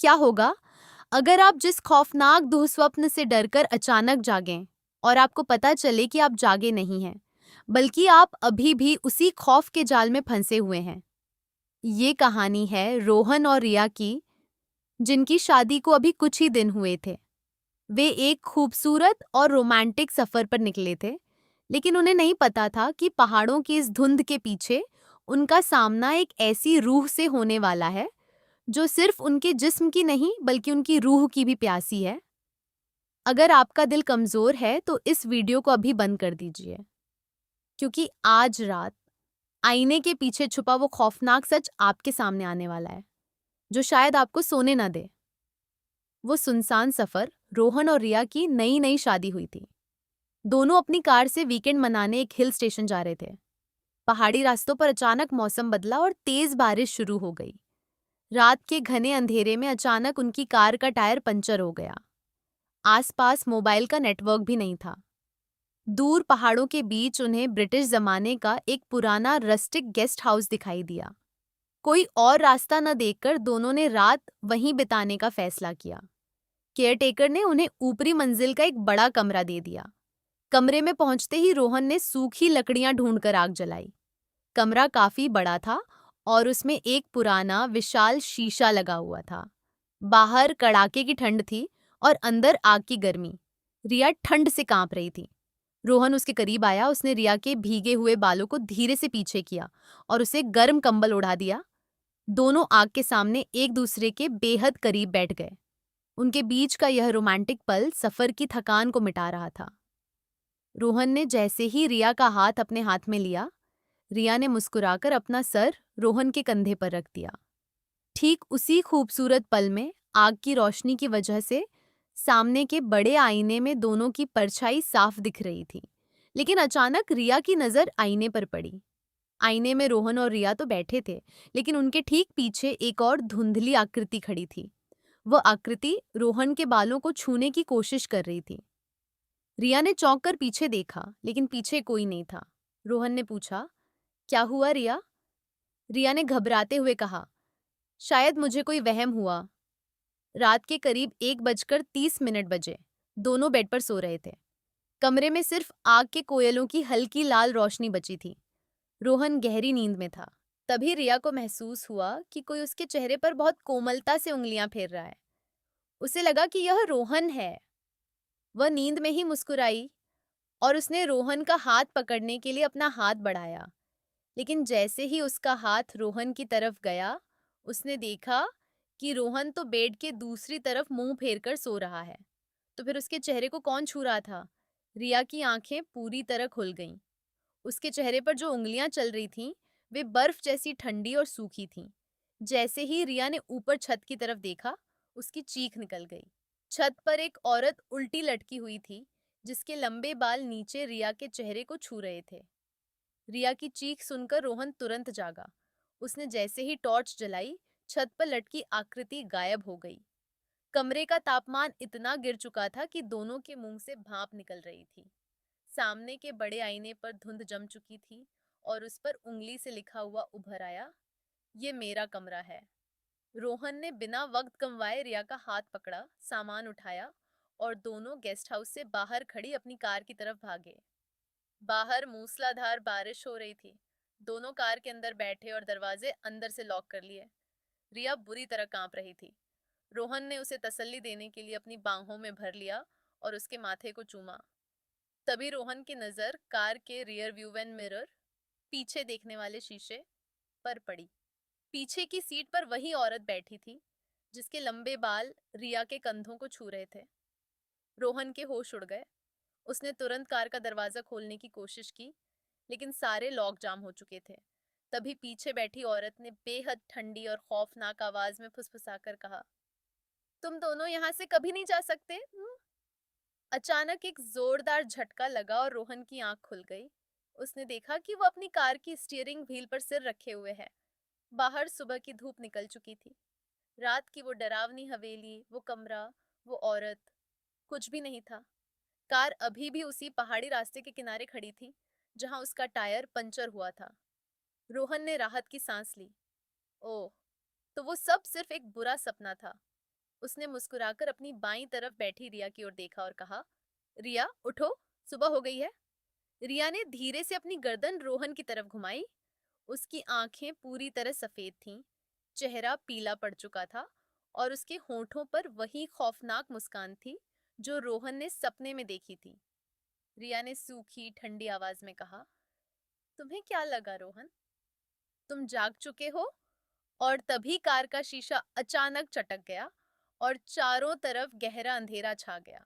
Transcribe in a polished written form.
क्या होगा अगर आप जिस खौफनाक दुःस्वप्न से डरकर अचानक जागें और आपको पता चले कि आप जागे नहीं हैं, बल्कि आप अभी भी उसी खौफ के जाल में फंसे हुए हैं। ये कहानी है रोहन और रिया की, जिनकी शादी को अभी कुछ ही दिन हुए थे। वे एक खूबसूरत और रोमांटिक सफर पर निकले थे, लेकिन उन्हें नहीं पता था कि पहाड़ों की इस धुंध के पीछे उनका सामना एक ऐसी रूह से होने वाला है जो सिर्फ उनके जिस्म की नहीं बल्कि उनकी रूह की भी प्यासी है। अगर आपका दिल कमजोर है तो इस वीडियो को अभी बंद कर दीजिए, क्योंकि आज रात आईने के पीछे छुपा वो खौफनाक सच आपके सामने आने वाला है, जो शायद आपको सोने ना दे। वो सुनसान सफर रोहन और रिया की नई नई शादी हुई थी। दोनों अपनी कार से वीकेंड मनाने एक हिल स्टेशन जा रहे थे। पहाड़ी रास्तों पर अचानक मौसम बदला और तेज बारिश शुरू हो गई। रात के घने अंधेरे में अचानक उनकी कार का टायर पंचर हो गया। आसपास मोबाइल का नेटवर्क भी नहीं था। दूर पहाड़ों के बीच उन्हें ब्रिटिश जमाने का एक पुराना रस्टिक गेस्ट हाउस दिखाई दिया। कोई और रास्ता न देखकर दोनों ने रात वहीं बिताने का फैसला किया। केयरटेकर ने उन्हें ऊपरी मंजिल का एक बड़ा कमरा दे दिया। कमरे में पहुंचते ही रोहन ने सूखी लकड़ियां ढूंढकर आग जलाई। कमरा काफी बड़ा था और उसमें एक पुराना विशाल शीशा लगा हुआ था। बाहर कड़ाके की ठंड थी और अंदर आग की गर्मी। रिया ठंड से कांप रही थी। रोहन उसके करीब आया। उसने रिया के भीगे हुए बालों को धीरे से पीछे किया और उसे गर्म कंबल ओढ़ा दिया। दोनों आग के सामने एक दूसरे के बेहद करीब बैठ गए। उनके बीच का यह रोमांटिक पल सफर की थकान को मिटा रहा था। रोहन ने जैसे ही रिया का हाथ अपने हाथ में लिया, रिया ने मुस्कुराकर अपना सर रोहन के कंधे पर रख दिया। ठीक उसी खूबसूरत पल में आग की रोशनी की वजह से सामने के बड़े आईने में दोनों की परछाई साफ दिख रही थी। लेकिन अचानक रिया की नजर आईने पर पड़ी। आईने में रोहन और रिया तो बैठे थे, लेकिन उनके ठीक पीछे एक और धुंधली आकृति खड़ी थी। वह आकृति रोहन के बालों को छूने की कोशिश कर रही थी। रिया ने चौंक कर पीछे देखा, लेकिन पीछे कोई नहीं था। रोहन ने पूछा, क्या हुआ रिया? रिया ने घबराते हुए कहा, शायद मुझे कोई वहम हुआ। रात के करीब 1:30 बजे। दोनों बेड पर सो रहे थे। कमरे में सिर्फ आग के कोयलों की हल्की लाल रोशनी बची थी। रोहन गहरी नींद में था। तभी रिया को महसूस हुआ कि कोई उसके चेहरे पर बहुत कोमलता से उंगलियां फेर रहा है। उसे लगा कि यह रोहन है। वह नींद में ही मुस्कुराई और उसने रोहन का हाथ पकड़ने के लिए अपना हाथ बढ़ाया। लेकिन जैसे ही उसका हाथ रोहन की तरफ गया, उसने देखा कि रोहन तो बेड के दूसरी तरफ मुंह फेरकर सो रहा है। तो फिर उसके चेहरे को कौन छू रहा था? रिया की आंखें पूरी तरह खुल गईं। उसके चेहरे पर जो उंगलियां चल रही थीं, वे बर्फ जैसी ठंडी और सूखी थीं। जैसे ही रिया ने ऊपर छत की तरफ देखा, उसकी चीख निकल गई। छत पर एक औरत उल्टी लटकी हुई थी, जिसके लंबे बाल नीचे रिया के चेहरे को छू रहे थे। रिया की चीख सुनकर रोहन तुरंत जागा। उसने जैसे ही टॉर्च जलाई, छत पर लटकी आकृति गायब हो गई। कमरे का तापमान इतना गिर चुका था कि दोनों के मुंह से भाप निकल रही थी। सामने के बड़े आईने पर धुंध जम चुकी थी और उस पर उंगली से लिखा हुआ उभर आया, ये मेरा कमरा है। रोहन ने बिना वक्त गंवाए रिया का हाथ पकड़ा, सामान उठाया और दोनों गेस्ट हाउस से बाहर खड़ी अपनी कार की तरफ भागे। बाहर मूसलाधार बारिश हो रही थी। दोनों कार के अंदर बैठे और दरवाजे अंदर से लॉक कर लिए। रिया बुरी तरह कांप रही थी। रोहन ने उसे तसल्ली देने के लिए अपनी बाहों में भर लिया और उसके माथे को चूमा। तभी रोहन की नजर कार के रियर व्यू मिरर, पीछे देखने वाले शीशे पर पड़ी। पीछे की सीट पर वही औरत बैठी थी, जिसके लंबे बाल रिया के कंधों को छू रहे थे। रोहन के होश उड़ गए। उसने तुरंत कार का दरवाजा खोलने की कोशिश की, लेकिन सारे लॉक जाम हो चुके थे। तभी पीछे बैठी औरत ने बेहद ठंडी और खौफनाक आवाज में फुसफुसाकर कहा, तुम दोनों यहाँ से कभी नहीं जा सकते। अचानक एक जोरदार झटका लगा और रोहन की आंख खुल गई। उसने देखा कि वो अपनी कार की स्टीयरिंग व्हील पर सिर रखे हुए है। बाहर सुबह की धूप निकल चुकी थी। रात की वो डरावनी हवेली, वो कमरा, वो औरत, कुछ भी नहीं था। कार अभी भी उसी पहाड़ी रास्ते के किनारे खड़ी थी, जहां उसका टायर पंचर हुआ था। रोहन ने राहत की सांस ली। ओह, तो वो सब सिर्फ एक बुरा सपना था। उसने मुस्कुराकर अपनी बाईं तरफ बैठी रिया की ओर देखा और कहा, रिया उठो, सुबह हो गई है। रिया ने धीरे से अपनी गर्दन रोहन की तरफ घुमाई। उसकी आंखें पूरी तरह सफेद थीं, चेहरा पीला पड़ चुका था और उसके होठों पर वही खौफनाक मुस्कान थी जो रोहन ने सपने में देखी थी। रिया ने सूखी ठंडी आवाज में कहा, तुम्हें क्या लगा रोहन? तुम जाग चुके हो? और तभी कार का शीशा अचानक चटक गया और चारों तरफ गहरा अंधेरा छा गया।